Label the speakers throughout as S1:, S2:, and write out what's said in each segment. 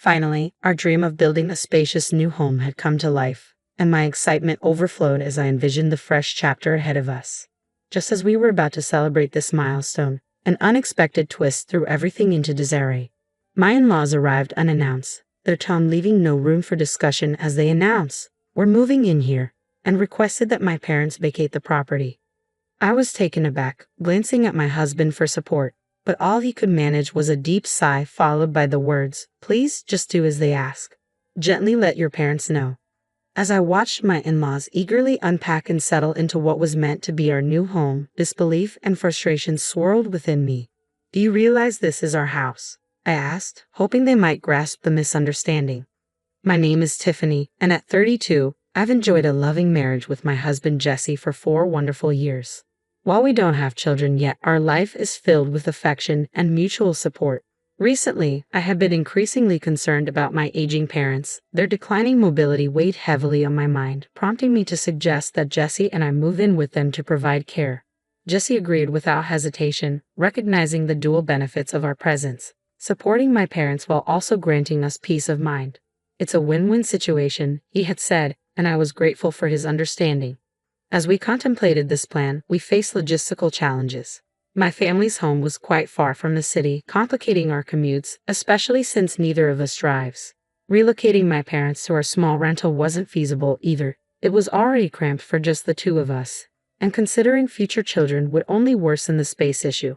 S1: Finally, our dream of building a spacious new home had come to life, and my excitement overflowed as I envisioned the fresh chapter ahead of us. Just as we were about to celebrate this milestone, an unexpected twist threw everything into disarray. My in-laws arrived unannounced, their tone leaving no room for discussion as they announced, "We're moving in here," and requested that my parents vacate the property. I was taken aback, glancing at my husband for support, but all he could manage was a deep sigh followed by the words, "Please just do as they ask. Gently let your parents know." As I watched my in-laws eagerly unpack and settle into what was meant to be our new home, disbelief and frustration swirled within me. "Do you realize this is our house?" I asked, hoping they might grasp the misunderstanding. "My name is Tiffany, and at 32, I've enjoyed a loving marriage with my husband Jesse for 4 wonderful years. While we don't have children yet, our life is filled with affection and mutual support. Recently, I have been increasingly concerned about my aging parents. Their declining mobility weighed heavily on my mind, prompting me to suggest that Jesse and I move in with them to provide care." Jesse agreed without hesitation, recognizing the dual benefits of our presence, supporting my parents while also granting us peace of mind. "It's a win-win situation," he had said, and I was grateful for his understanding. As we contemplated this plan, we faced logistical challenges. My family's home was quite far from the city, complicating our commutes, especially since neither of us drives. Relocating my parents to our small rental wasn't feasible either. It was already cramped for just the 2 of us, and considering future children would only worsen the space issue.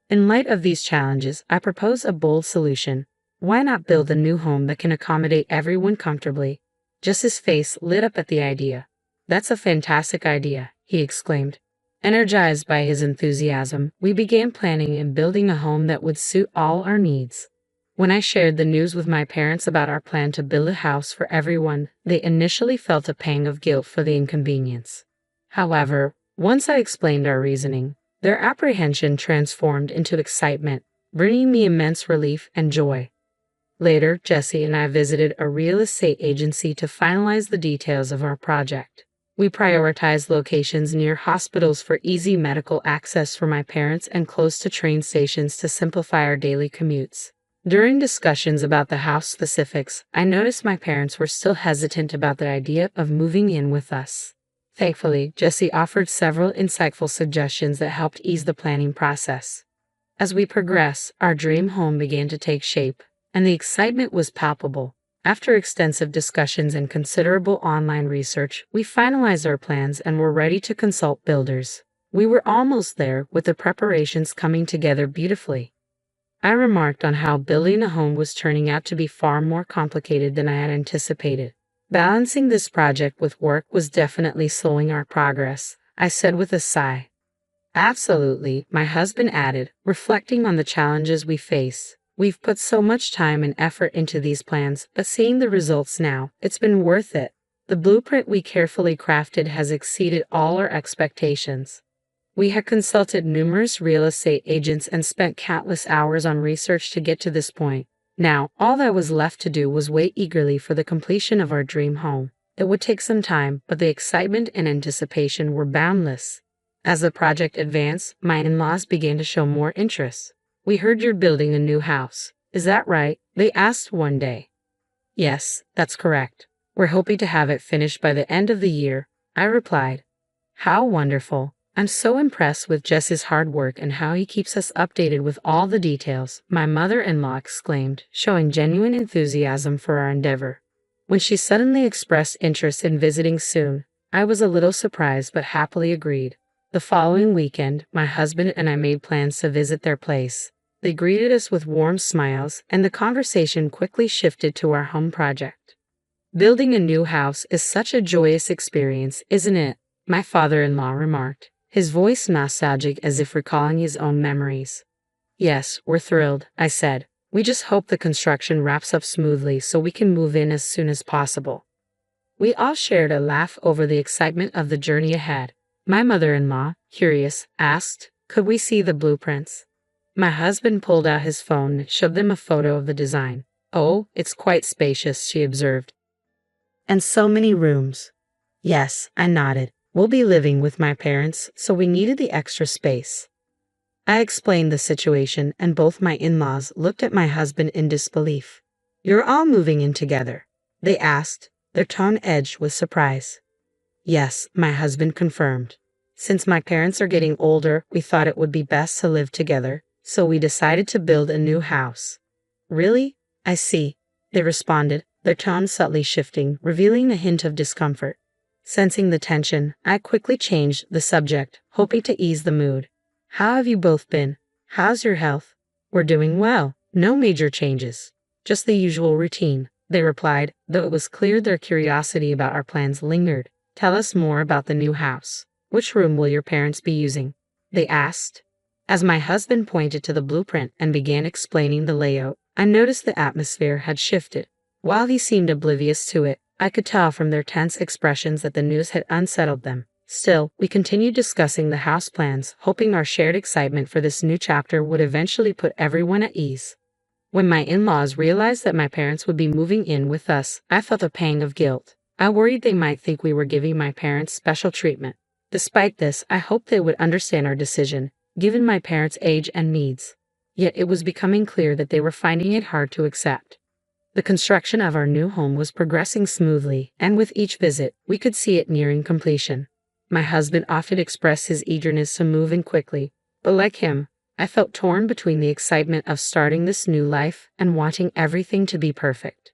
S1: In light of these challenges, I proposed a bold solution. Why not build a new home that can accommodate everyone comfortably? Jesse's face lit up at the idea. "That's a fantastic idea," he exclaimed. Energized by his enthusiasm, we began planning and building a home that would suit all our needs. When I shared the news with my parents about our plan to build a house for everyone, they initially felt a pang of guilt for the inconvenience. However, once I explained our reasoning, their apprehension transformed into excitement, bringing me immense relief and joy. Later, Jesse and I visited a real estate agency to finalize the details of our project. We prioritized locations near hospitals for easy medical access for my parents and close to train stations to simplify our daily commutes. During discussions about the house specifics, I noticed my parents were still hesitant about the idea of moving in with us. Thankfully, Jesse offered several insightful suggestions that helped ease the planning process. As we progressed, our dream home began to take shape, and the excitement was palpable. After extensive discussions and considerable online research, we finalized our plans and were ready to consult builders. We were almost there, with the preparations coming together beautifully. I remarked on how building a home was turning out to be far more complicated than I had anticipated. Balancing this project with work was definitely slowing our progress, I said with a sigh. "Absolutely," my husband added, reflecting on the challenges we face. "We've put so much time and effort into these plans, but seeing the results now, it's been worth it. The blueprint we carefully crafted has exceeded all our expectations." We had consulted numerous real estate agents and spent countless hours on research to get to this point. Now, all that was left to do was wait eagerly for the completion of our dream home. It would take some time, but the excitement and anticipation were boundless. As the project advanced, my in-laws began to show more interest. "We heard you're building a new house. Is that right?" they asked one day. "Yes, that's correct. We're hoping to have it finished by the end of the year," I replied. "How wonderful. I'm so impressed with Jesse's hard work and how he keeps us updated with all the details," my mother-in-law exclaimed, showing genuine enthusiasm for our endeavor. When she suddenly expressed interest in visiting soon, I was a little surprised but happily agreed. The following weekend, my husband and I made plans to visit their place. They greeted us with warm smiles, and the conversation quickly shifted to our home project. "Building a new house is such a joyous experience, isn't it?" my father-in-law remarked, his voice nostalgic as if recalling his own memories. "Yes, we're thrilled," I said. "We just hope the construction wraps up smoothly so we can move in as soon as possible." We all shared a laugh over the excitement of the journey ahead. My mother-in-law, curious, asked, "Could we see the blueprints?" My husband pulled out his phone and showed them a photo of the design. "Oh, it's quite spacious," she observed. "And so many rooms." "Yes," I nodded. "We'll be living with my parents, so we needed the extra space." I explained the situation, and both my in-laws looked at my husband in disbelief. You're all moving in together?" they asked, their tone edged with surprise. "Yes," my husband confirmed. "Since my parents are getting older, we thought it would be best to live together, so we decided to build a new house." "Really? I see," they responded, their tone subtly shifting, revealing a hint of discomfort. Sensing the tension, I quickly changed the subject, hoping to ease the mood. "How have you both been? How's your health?" "We're doing well. No major changes. Just the usual routine," they replied, though it was clear their curiosity about our plans lingered. "Tell us more about the new house. Which room will your parents be using?" they asked. As my husband pointed to the blueprint and began explaining the layout, I noticed the atmosphere had shifted. While he seemed oblivious to it, I could tell from their tense expressions that the news had unsettled them. Still, we continued discussing the house plans, hoping our shared excitement for this new chapter would eventually put everyone at ease. When my in-laws realized that my parents would be moving in with us, I felt a pang of guilt. I worried they might think we were giving my parents special treatment. Despite this, I hoped they would understand our decision, given my parents' age and needs. Yet it was becoming clear that they were finding it hard to accept. The construction of our new home was progressing smoothly, and with each visit, we could see it nearing completion. My husband often expressed his eagerness to move in quickly, but like him, I felt torn between the excitement of starting this new life and wanting everything to be perfect.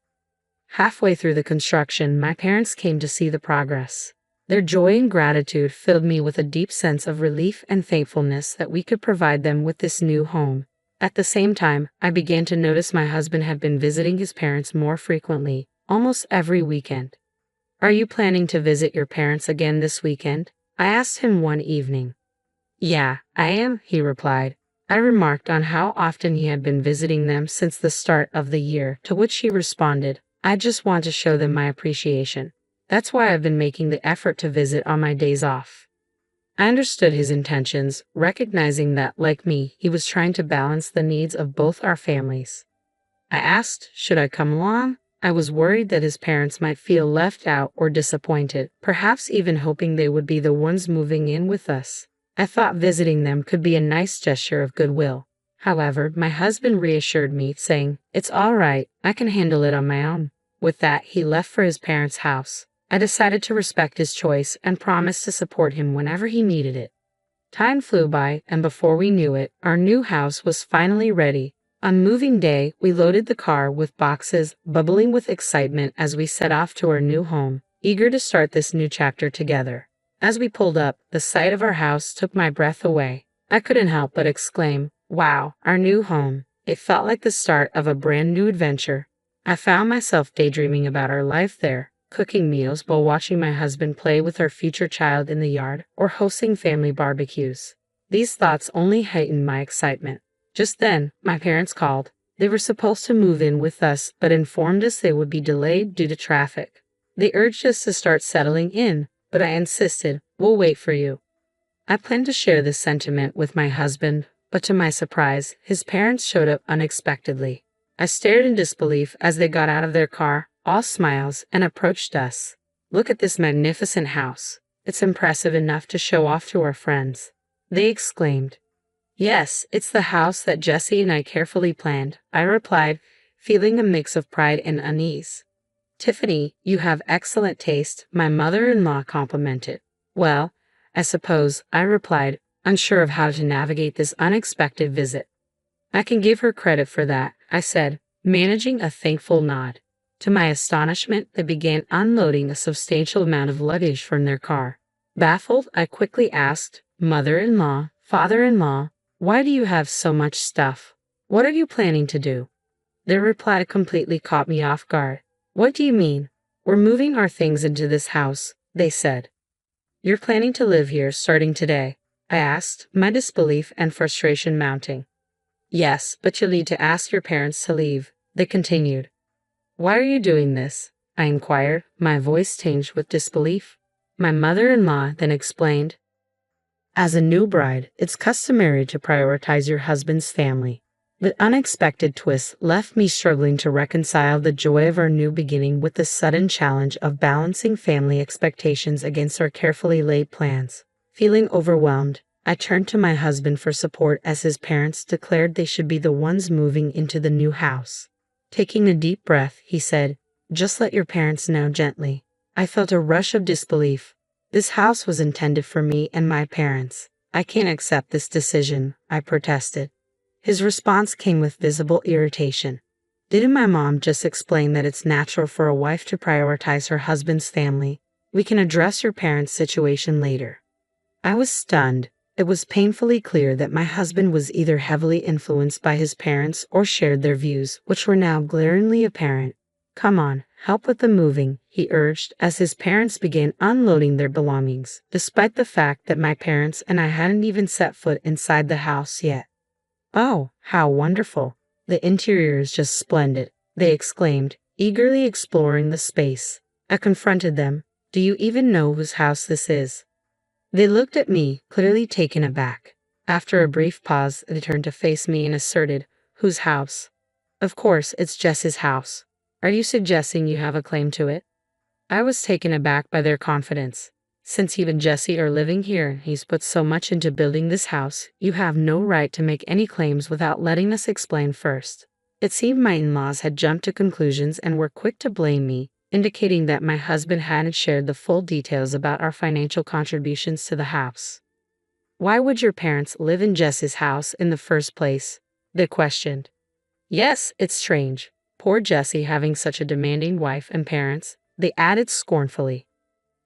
S1: Halfway through the construction, my parents came to see the progress. Their joy and gratitude filled me with a deep sense of relief and thankfulness that we could provide them with this new home. At the same time, I began to notice my husband had been visiting his parents more frequently, almost every weekend. "Are you planning to visit your parents again this weekend?" I asked him one evening. "Yeah, I am," he replied. I remarked on how often he had been visiting them since the start of the year, to which he responded, "I just want to show them my appreciation. That's why I've been making the effort to visit on my days off." I understood his intentions, recognizing that, like me, he was trying to balance the needs of both our families. I asked, should I come along? I was worried that his parents might feel left out or disappointed, perhaps even hoping they would be the ones moving in with us. I thought visiting them could be a nice gesture of goodwill. However, my husband reassured me, saying, "It's all right, I can handle it on my own." With that, he left for his parents' house. I decided to respect his choice and promised to support him whenever he needed it. Time flew by, and before we knew it, our new house was finally ready. On moving day, we loaded the car with boxes, bubbling with excitement as we set off to our new home, eager to start this new chapter together. As we pulled up, the sight of our house took my breath away. I couldn't help but exclaim, "Wow, our new home." It felt like the start of a brand new adventure. I found myself daydreaming about our life there, cooking meals while watching my husband play with our future child in the yard, or hosting family barbecues. These thoughts only heightened my excitement. Just then, my parents called. They were supposed to move in with us, but informed us they would be delayed due to traffic. They urged us to start settling in, but I insisted, "We'll wait for you." I planned to share this sentiment with my husband, but to my surprise, his parents showed up unexpectedly. I stared in disbelief as they got out of their car, all smiles, and approached us. "Look at this magnificent house. It's impressive enough to show off to our friends," they exclaimed. "Yes, it's the house that Jesse and I carefully planned," I replied, feeling a mix of pride and unease. "Tiffany, you have excellent taste," my mother-in-law complimented. "Well, I suppose," I replied, unsure of how to navigate this unexpected visit. "I can give her credit for that," I said, managing a thankful nod. To my astonishment, they began unloading a substantial amount of luggage from their car. Baffled, I quickly asked, "Mother-in-law, father-in-law, why do you have so much stuff? What are you planning to do?" Their reply completely caught me off guard. "What do you mean? We're moving our things into this house," they said. "You're planning to live here starting today?" I asked, my disbelief and frustration mounting. "Yes, but you'll need to ask your parents to leave," they continued. "Why are you doing this?" I inquired, my voice tinged with disbelief. My mother-in-law then explained, "As a new bride, it's customary to prioritize your husband's family." The unexpected twist left me struggling to reconcile the joy of our new beginning with the sudden challenge of balancing family expectations against our carefully laid plans. Feeling overwhelmed, I turned to my husband for support as his parents declared they should be the ones moving into the new house. Taking a deep breath, he said, "Just let your parents know gently." I felt a rush of disbelief. This house was intended for me and my parents. I can't accept this decision, I protested. His response came with visible irritation. Didn't my mom just explain that it's natural for a wife to prioritize her husband's family? We can address your parents' situation later. I was stunned. It was painfully clear that my husband was either heavily influenced by his parents or shared their views, which were now glaringly apparent. "Come on, help with the moving," he urged as his parents began unloading their belongings, despite the fact that my parents and I hadn't even set foot inside the house yet. "Oh, how wonderful! The interior is just splendid," they exclaimed, eagerly exploring the space. I confronted them. "Do you even know whose house this is?" They looked at me, clearly taken aback. After a brief pause, they turned to face me and asserted, "Whose house?" "Of course, it's Jess's house. Are you suggesting you have a claim to it?" I was taken aback by their confidence. "Since you and Jesse are living here and he's put so much into building this house, you have no right to make any claims without letting us explain first." It seemed my in-laws had jumped to conclusions and were quick to blame me, indicating that my husband hadn't shared the full details about our financial contributions to the house. "Why would your parents live in Jess's house in the first place?" they questioned. "Yes, it's strange. Poor Jesse having such a demanding wife and parents," they added scornfully.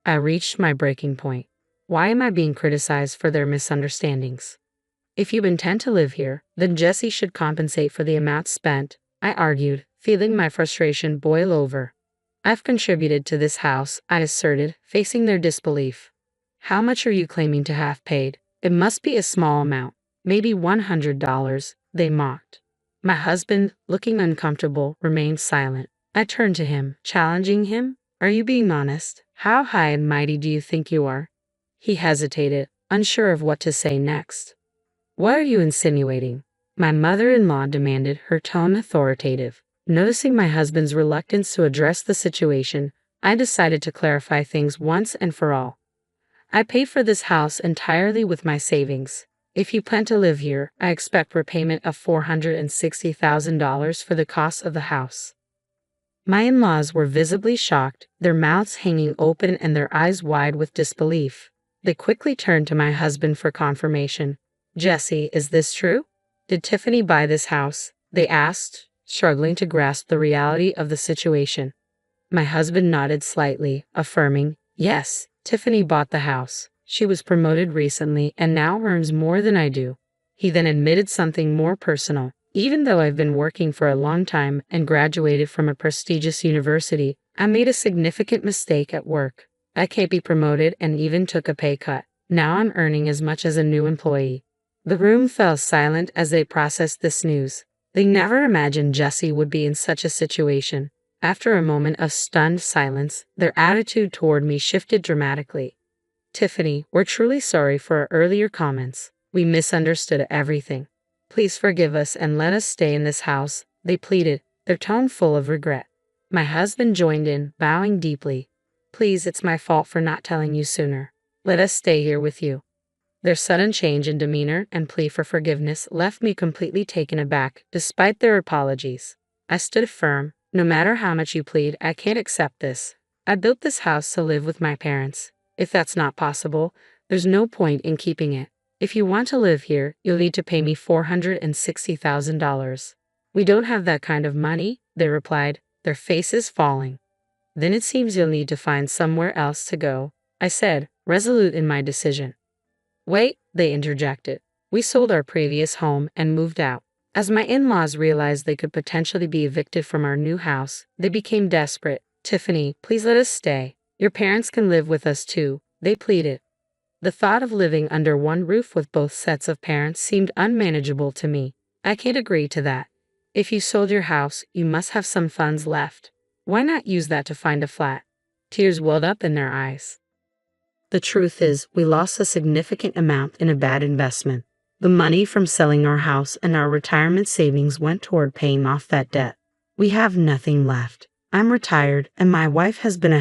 S1: I reached my breaking point. Why am I being criticized for their misunderstandings? "If you intend to live here, then Jesse should compensate for the amount spent," I argued, feeling my frustration boil over. "I've contributed to this house," I asserted, facing their disbelief. "How much are you claiming to have paid? It must be a small amount. Maybe $100, they mocked. My husband, looking uncomfortable, remained silent. I turned to him, challenging him. "Are you being honest? How high and mighty do you think you are?" He hesitated, unsure of what to say next. "What are you insinuating?" my mother-in-law demanded, her tone authoritative. Noticing my husband's reluctance to address the situation, I decided to clarify things once and for all. "I paid for this house entirely with my savings. If you plan to live here, I expect repayment of $460,000 for the cost of the house." My in-laws were visibly shocked, their mouths hanging open and their eyes wide with disbelief. They quickly turned to my husband for confirmation. "Jesse, is this true? Did Tiffany buy this house?" they asked, struggling to grasp the reality of the situation. My husband nodded slightly, affirming, "Yes, Tiffany bought the house. She was promoted recently and now earns more than I do." He then admitted something more personal. "Even though I've been working for a long time and graduated from a prestigious university, I made a significant mistake at work. I can't be promoted and even took a pay cut. Now I'm earning as much as a new employee." The room fell silent as they processed this news. They never imagined Jesse would be in such a situation. After a moment of stunned silence, their attitude toward me shifted dramatically. "Tiffany, we're truly sorry for our earlier comments. We misunderstood everything. Please forgive us and let us stay in this house," they pleaded, their tone full of regret. My husband joined in, bowing deeply. "Please, it's my fault for not telling you sooner. Let us stay here with you." Their sudden change in demeanor and plea for forgiveness left me completely taken aback, despite their apologies. I stood firm. "No matter how much you plead, I can't accept this. I built this house to live with my parents. If that's not possible, there's no point in keeping it. If you want to live here, you'll need to pay me $460,000. "We don't have that kind of money," they replied, their faces falling. "Then it seems you'll need to find somewhere else to go," I said, resolute in my decision. "Wait," they interjected. "We sold our previous home and moved out." As my in-laws realized they could potentially be evicted from our new house, they became desperate. "Tiffany, please let us stay. Your parents can live with us too," they pleaded. The thought of living under one roof with both sets of parents seemed unmanageable to me. "I can't agree to that. If you sold your house, you must have some funds left. Why not use that to find a flat?" Tears welled up in their eyes. The truth is, we lost a significant amount in a bad investment. The money from selling our house and our retirement savings went toward paying off that debt. We have nothing left. I'm retired, and my wife has been a